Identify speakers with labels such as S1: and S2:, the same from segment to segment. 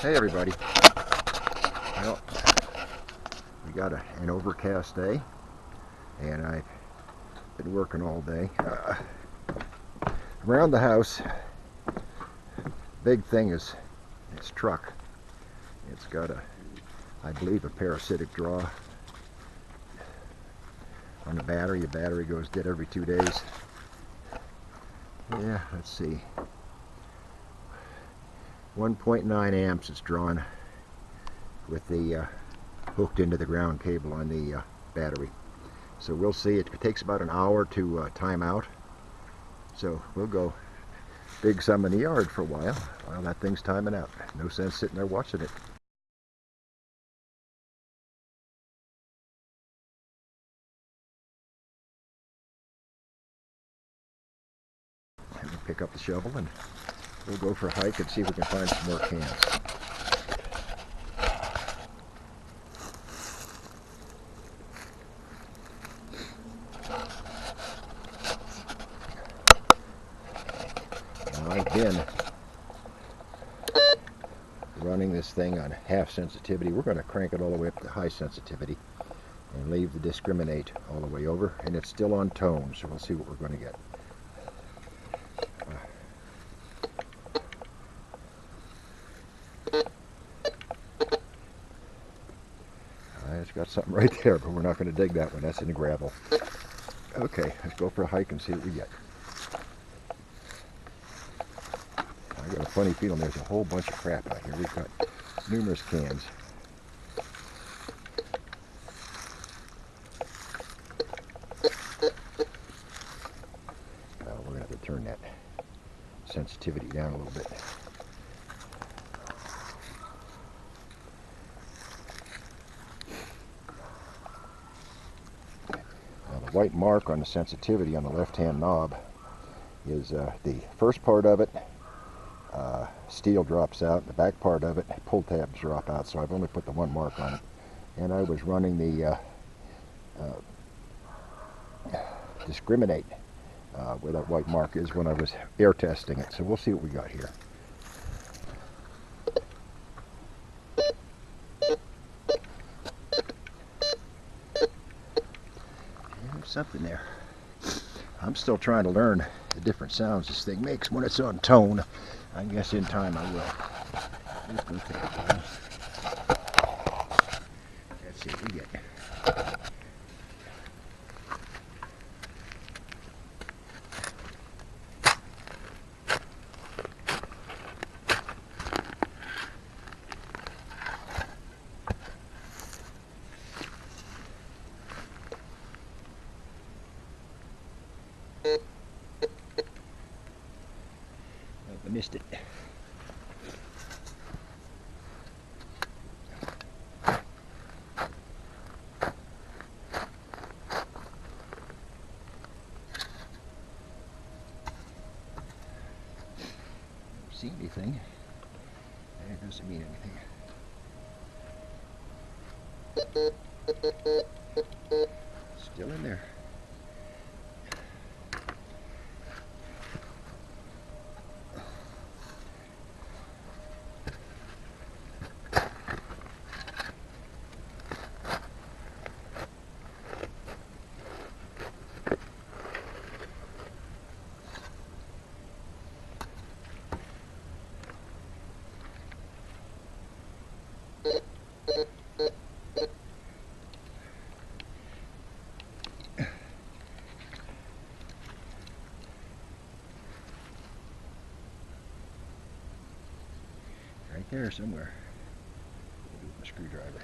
S1: Hey everybody. Well, we got an overcast day, and I've been working all day. Around the house, big thing is this truck. It's got I believe, a parasitic draw on the battery. The battery goes dead every 2 days. Yeah, let's see. 1.9 amps is drawn with the hooked into the ground cable on the battery. So we'll see. It takes about an hour to time out. So we'll go dig some in the yard for a while that thing's timing out. No sense sitting there watching it. We'll pick up the shovel and we'll go for a hike and see if we can find some more cans. Now I've been running this thing on half sensitivity. We're going to crank it all the way up to high sensitivity and leave the discriminate all the way over, and it's still on tone, so we'll see what we're going to get. It's got something right there, but we're not going to dig that one. That's in the gravel. Okay, let's go for a hike and see what we get. I got a funny feeling there's a whole bunch of crap out here. We've got numerous cans. We're going to have to turn that sensitivity down a little bit. The white mark on the sensitivity on the left-hand knob is the first part of it. Steel drops out. The back part of it, pull tabs drop out. So I've only put the one mark on it. And I was running the discriminate where that white mark is when I was air testing it. So we'll see what we got here. There's something there. I'm still trying to learn the different sounds this thing makes when it's on tone. I guess in time I will. Let's go take it down. Let's see what we get. I missed it. Don't see anything. That doesn't mean anything. Still in there. Right there somewhere. With my screwdriver.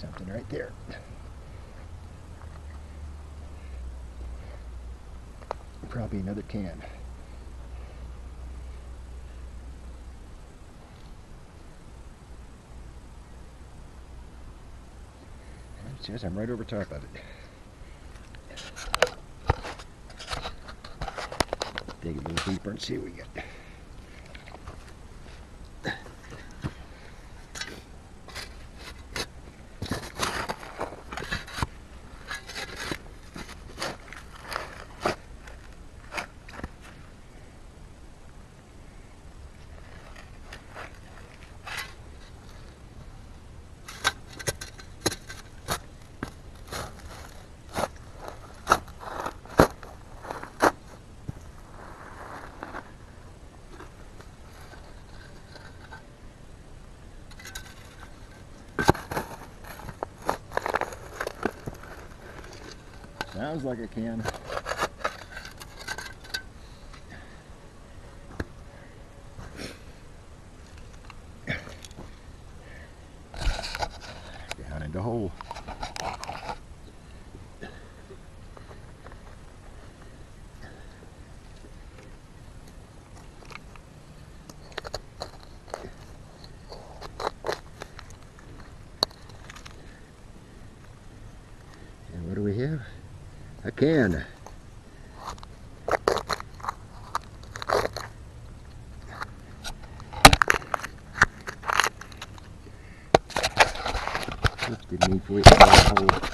S1: something right there. Probably another can. It says I'm right over top of it. Dig a little deeper and see what we get. Sounds like a can. Down in the hole. And what do we have? A can. Oops, didn't mean for it to go in the hole.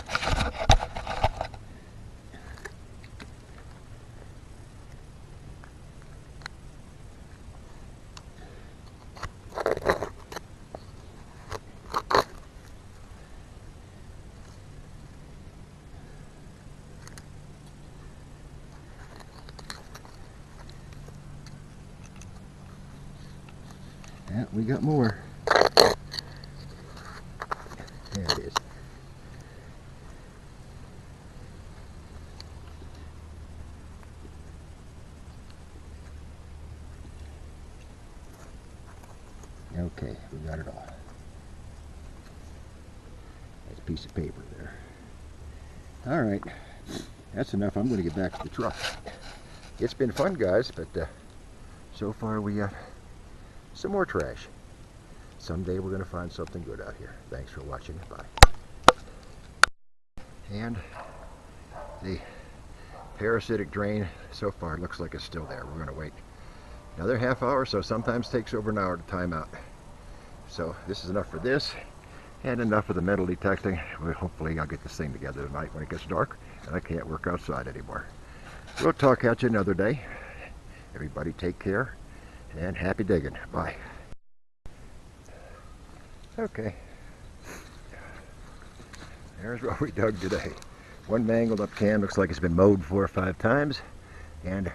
S1: Yeah, we got more. There it is. Okay, we got it all. That's a piece of paper there. All right, that's enough. I'm going to get back to the truck. It's been fun, guys, but so far we got some more trash. Someday we're going to find something good out here. Thanks for watching. Bye. And the parasitic drain so far looks like it's still there. We're going to wait another half hour, so sometimes takes over an hour to time out. So this is enough for this and enough of the metal detecting. Well, hopefully I'll get this thing together tonight when it gets dark and I can't work outside anymore. We'll talk at you another day. Everybody take care and happy digging. Bye. Okay. There's what we dug today. One mangled up can, looks like it's been mowed 4 or 5 times, and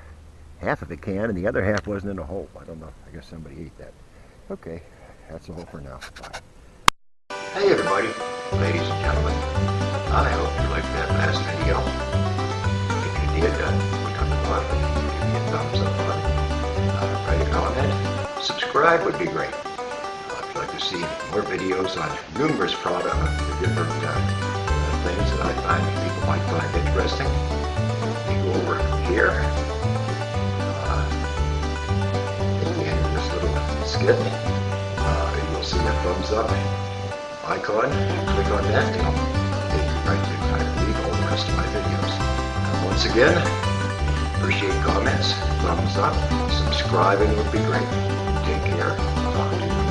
S1: half of it can, and the other half wasn't in a hole. I don't know. I guess somebody ate that. Okay, that's all for now. Bye. Hey everybody, ladies and gentlemen. I hope you liked that last video. If you did, click on the button, give me a thumbs up button, write a comment, subscribe would be great. If you'd like to see more videos on numerous different things that I find people might find interesting, you go over here. At the end of this little skit, you'll see a thumbs up icon. Click on that and I'll take you right to, I believe, all the rest of my videos. And once again, appreciate comments, thumbs up, subscribing would be great. Take care. Talk to you.